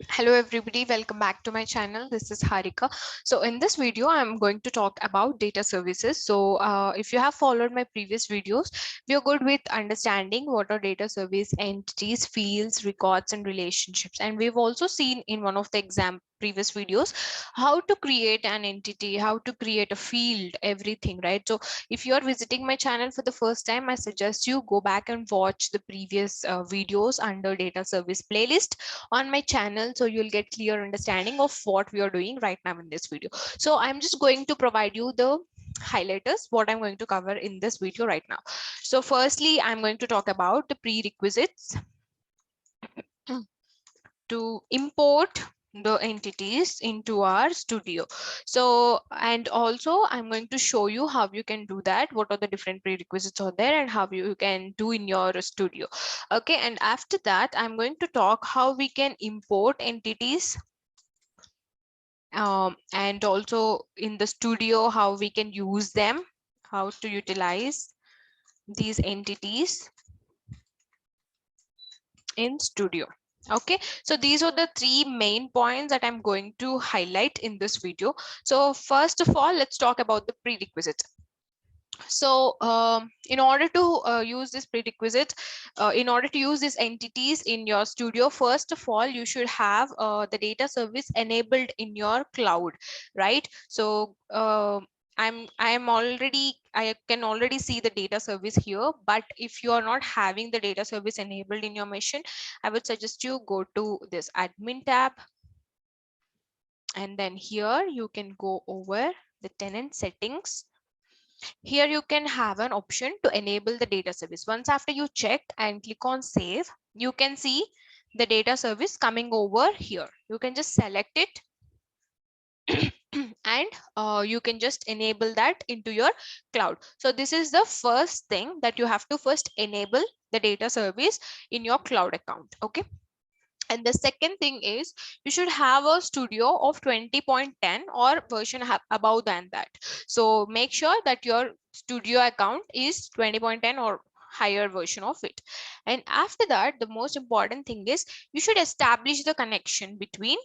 Hello everybody, welcome back to my channel. This is Harika. So in this video, I'm going to talk about data services. So if you have followed my previous videos, we are good with understanding what are data service entities, fields, records, and relationships. And we've also seen in one of the previous videos how to create an entity, how to create a field, everything, right? So if you're visiting my channel for the first time, I suggest you go back and watch the previous videos under data service playlist on my channel, so you'll get clear understanding of what we are doing right now in this video. So I'm just going to provide you the highlighters, what I'm going to cover in this video right now. So firstly, I'm going to talk about the prerequisites to import the entities into our studio. So, and also I'm going to show you how you can do that, what are the different prerequisites are there and how you can do in your studio. Okay, and after that I'm going to talk how we can import entities, and also in the studio how we can use them, how to utilize these entities in studio. Okay, so these are the three main points that I'm going to highlight in this video. So first of all, let's talk about the prerequisites. So in order to use this prerequisite, in order to use these entities in your studio, first of all, you should have the data service enabled in your cloud, right? So I can already see the data service here, but if you are not having the data service enabled in your machine, I would suggest you go to this admin tab, and then here you can go over the tenant settings. Here you can have an option to enable the data service. Once after you check and click on save, you can see the data service coming over here. You can just select it and you can just enable that into your cloud. So this is the first thing that you have to first enable the data service in your cloud account. Okay. And the second thing is you should have a studio of 20.10 or version above than that. So make sure that your studio account is 20.10 or higher version of it. And after that, the most important thing is you should establish the connection between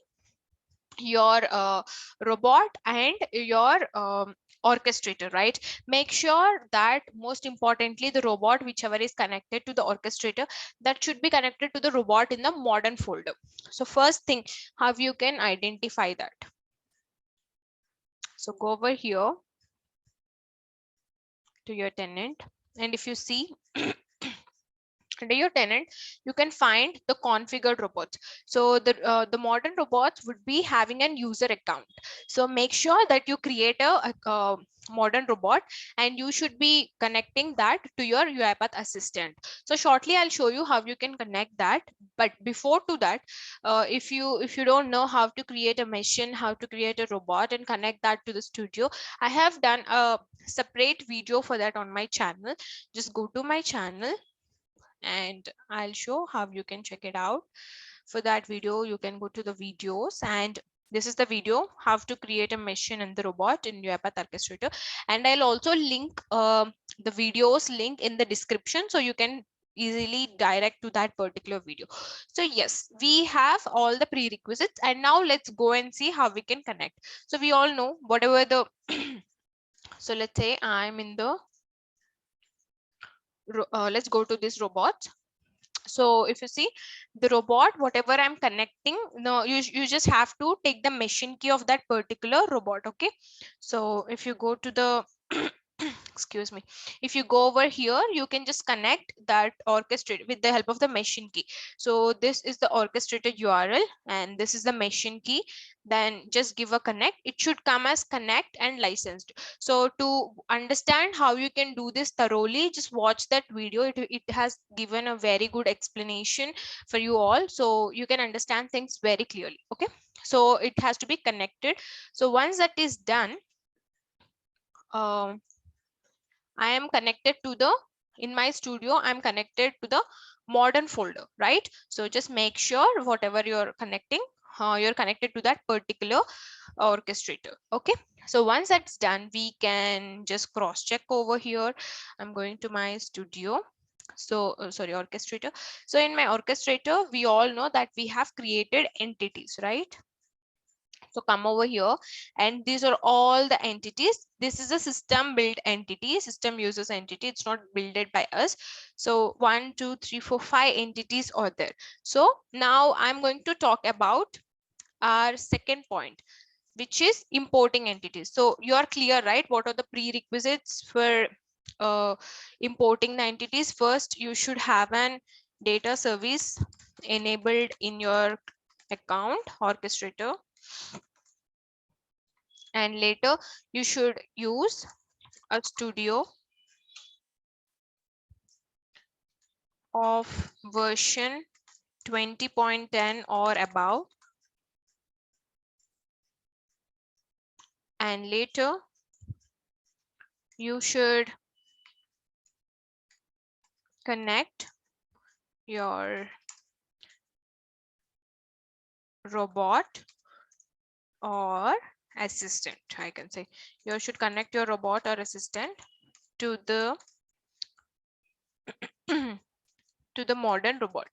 your robot and your orchestrator, right? Make sure that most importantly the robot, whichever is connected to the orchestrator, that should be connected to the robot in the modern folder. So first thing, how you can identify that. So go over here to your tenant, and if you see under your tenant, you can find the configured robots. So the modern robots would be having an user account. So make sure that you create a modern robot, and you should be connecting that to your UiPath assistant. So shortly I'll show you how you can connect that. But before to that, if you don't know how to create a machine, how to create a robot and connect that to the studio, I have done a separate video for that on my channel. Just go to my channel and I'll show how you can check it out. For that video, you can go to the videos, and this is the video how to create a machine and the robot in UiPath Orchestrator. And I'll also link the videos link in the description, so you can easily direct to that particular video. So yes, we have all the prerequisites, and now let's go and see how we can connect. So we all know whatever the so let's say I'm in the let's go to this robot. So if you see the robot, whatever I'm connecting, no, you just have to take the machine key of that particular robot. Okay, so if you go to the excuse me, if you go over here, you can just connect that orchestrator with the help of the machine key. So this is the orchestrator URL and this is the machine key. Then just give a connect. It should come as connect and licensed. So to understand how you can do this thoroughly, just watch that video. It has given a very good explanation for you all, so you can understand things very clearly. Okay, so it has to be connected. So once that is done, I am connected to the, in my studio, I'm connected to the modern folder, right? So just make sure whatever you're connecting, you're connected to that particular orchestrator. Okay, so once that's done, we can just cross check over here. I'm going to my studio So sorry, Orchestrator. So in my Orchestrator, we all know that we have created entities, right? So come over here, and these are all the entities. This is a system built entity, system users entity. It's not built by us. So 1, 2, 3, 4, 5 entities are there. So now I'm going to talk about our second point, which is importing entities. So you are clear, right? What are the prerequisites for importing the entities? First, you should have an data service enabled in your account, Orchestrator. And later you should use a studio of version 20.10 or above, and later you should connect your robot or assistant. I can say you should connect your robot or assistant to the to the modern robot,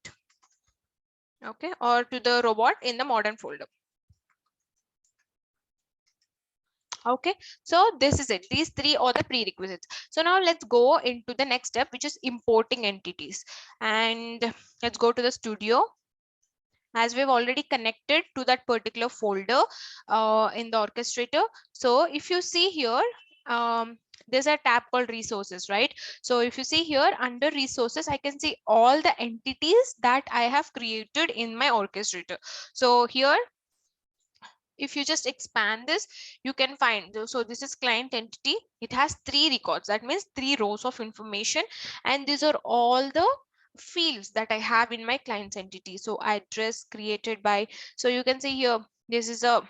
okay, or to the robot in the modern folder. Okay, so this is it. These three are the prerequisites. So now let's go into the next step, which is importing entities. And let's go to the studio, as we've already connected to that particular folder in the Orchestrator. So if you see here, there's a tab called resources, right? So if you see here under resources, I can see all the entities that I have created in my Orchestrator. So here, if you just expand this, you can find, so this is client entity. It has 3 records. That means 3 rows of information, and these are all the fields that I have in my client's entity. So address created by, so you can see here, this is a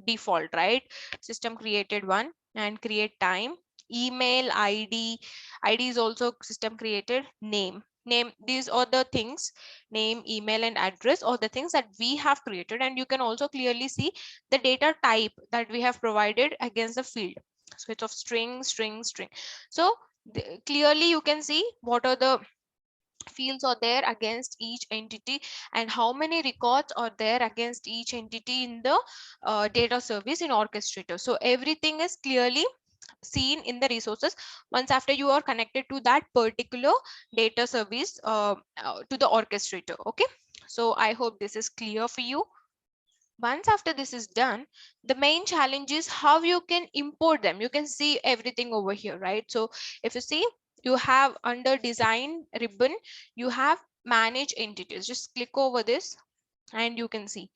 default, right? System created one, and create time, email id is also system created, name. These are the things, name, email, and address, or the things that we have created. And you can also clearly see the data type that we have provided against the field. So it's of string, string, string. So clearly you can see what are the fields are there against each entity, and how many records are there against each entity in the data service in Orchestrator. So everything is clearly seen in the resources once after you are connected to that particular data service to the Orchestrator. Okay, so I hope this is clear for you. Once after this is done, the main challenge is how you can import them. You can see everything over here, right? So if you see, you have under design ribbon, you have manage entities. Just click over this and you can see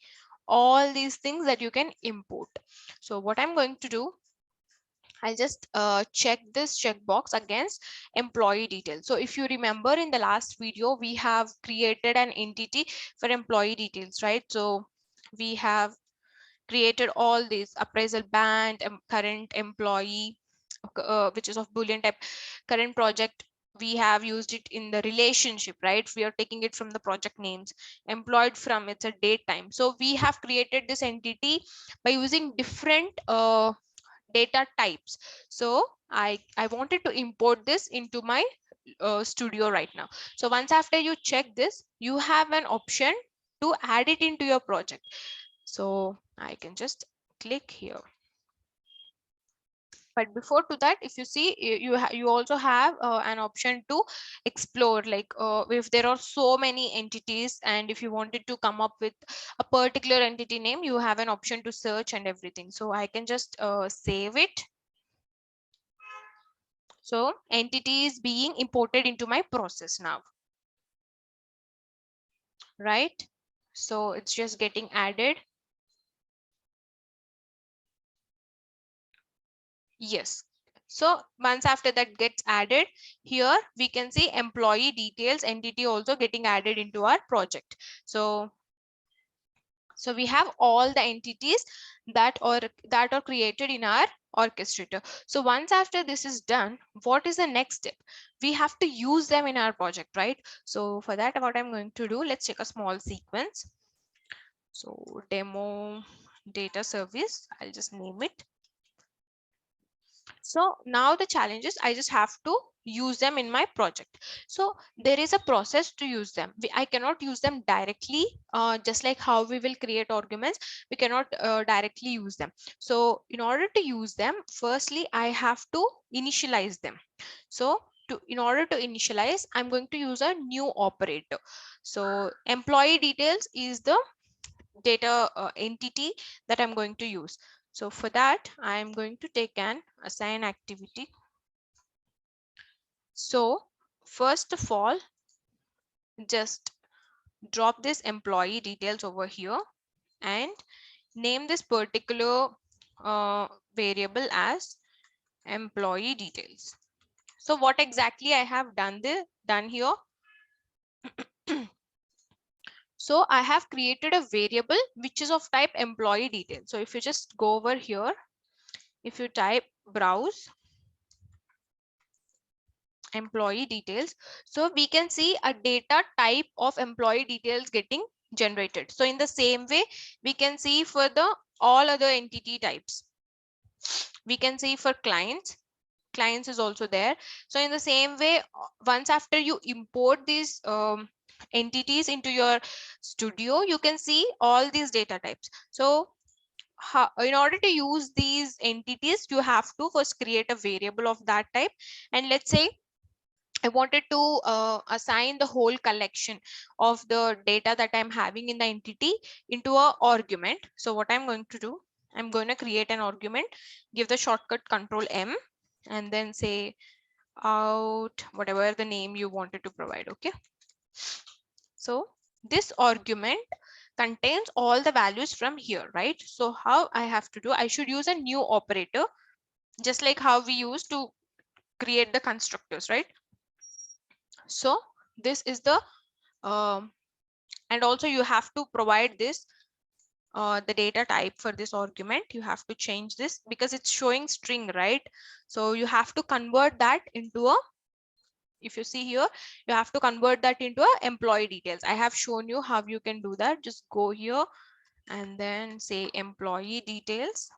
all these things that you can import. So what I'm going to do, I'll just check this checkbox against employee details. So if you remember in the last video, we have created an entity for employee details, right? So we have created all these appraisal band, current employee, which is of Boolean type, current project. We have used it in the relationship, right? We are taking it from the project names, employed from, it's a date time. So we have created this entity by using different data types. So I wanted to import this into my studio right now. So once after you check this, you have an option to add it into your project. So I can just click here. But before to that, if you see, you also have an option to explore, like if there are so many entities, and if you wanted to come up with a particular entity name, you have an option to search and everything. So I can just save it. So entity is being imported into my process now, right? So it's just getting added. Yes. So once after that gets added, here we can see employee details entity also getting added into our project. So we have all the entities that are created in our Orchestrator. So once after this is done, what is the next step? We have to use them in our project, right? So for that, what I'm going to do, let's take a small sequence. So demo data service, I'll just name it. So now the challenge is I just have to use them in my project. So there is a process to use them. I cannot use them directly, just like how we will create arguments. We cannot directly use them. So in order to use them, firstly, I have to initialize them. So in order to initialize, I'm going to use a new operator. So employee details is the data entity that I'm going to use. So for that, I'm going to take an assign activity. So first of all, just drop this employee details over here and name this particular variable as employee details. So what exactly I have done here? So I have created a variable which is of type employee details. So if you just go over here, if you type browse employee details, so we can see a data type of employee details getting generated. So in the same way, we can see for the all other entity types. We can see for clients is also there. So in the same way, once after you import these entities into your studio, you can see all these data types. So in order to use these entities, you have to first create a variable of that type. And let's say I wanted to assign the whole collection of the data that I'm having in the entity into a argument. So what I'm going to do, I'm going to create an argument, give the shortcut Control M, and then say out whatever the name you wanted to provide. Okay. So this argument contains all the values from here, right? So how I have to do, I should use a new operator, just like how we used to create the constructors, right? So this is the and also you have to provide this the data type for this argument. You have to change this because it's showing string, right? So you have to convert that into a, if you see here, you have to convert that into a employee details. I have shown you how you can do that. Just go here and then say employee details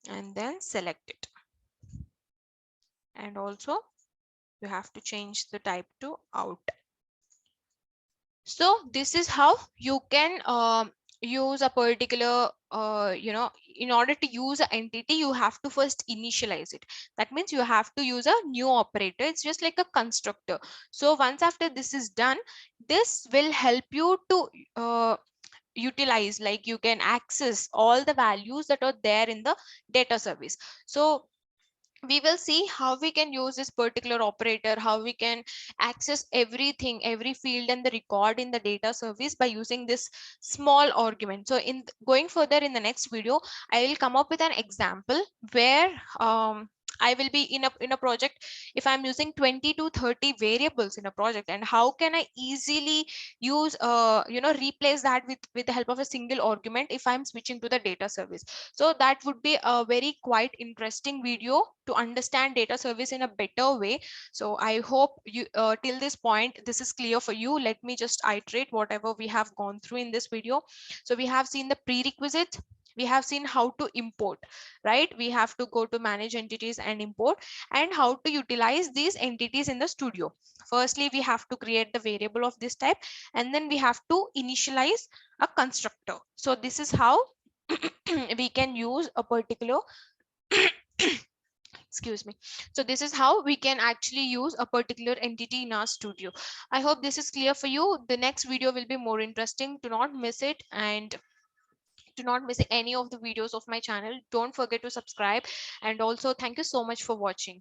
and then select it. And also you have to change the type to out. So this is how you can use a particular in order to use an entity, you have to first initialize it. That means you have to use a new operator. It's just like a constructor. So once after this is done, this will help you to utilize, like you can access all the values that are there in the data service. So we will see how we can use this particular operator, how we can access everything, every field and the record in the data service by using this small argument. So in going further in the next video, I will come up with an example where I will be in a project if I'm using 20 to 30 variables in a project, and how can I easily use replace that with the help of a single argument if I'm switching to the data service. So that would be a very quite interesting video to understand data service in a better way. So I hope you till this point this is clear for you. Let me just iterate whatever we have gone through in this video. So we have seen the prerequisite, we have seen how to import, right? We have to go to manage entities and import, and how to utilize these entities in the studio. Firstly, we have to create the variable of this type, and then we have to initialize a constructor. So this is how we can use a particular excuse me. So this is how we can actually use a particular entity in our studio. I hope this is clear for you. The next video will be more interesting. Do not miss it, and do not miss any of the videos of my channel. Don't forget to subscribe, and also thank you so much for watching.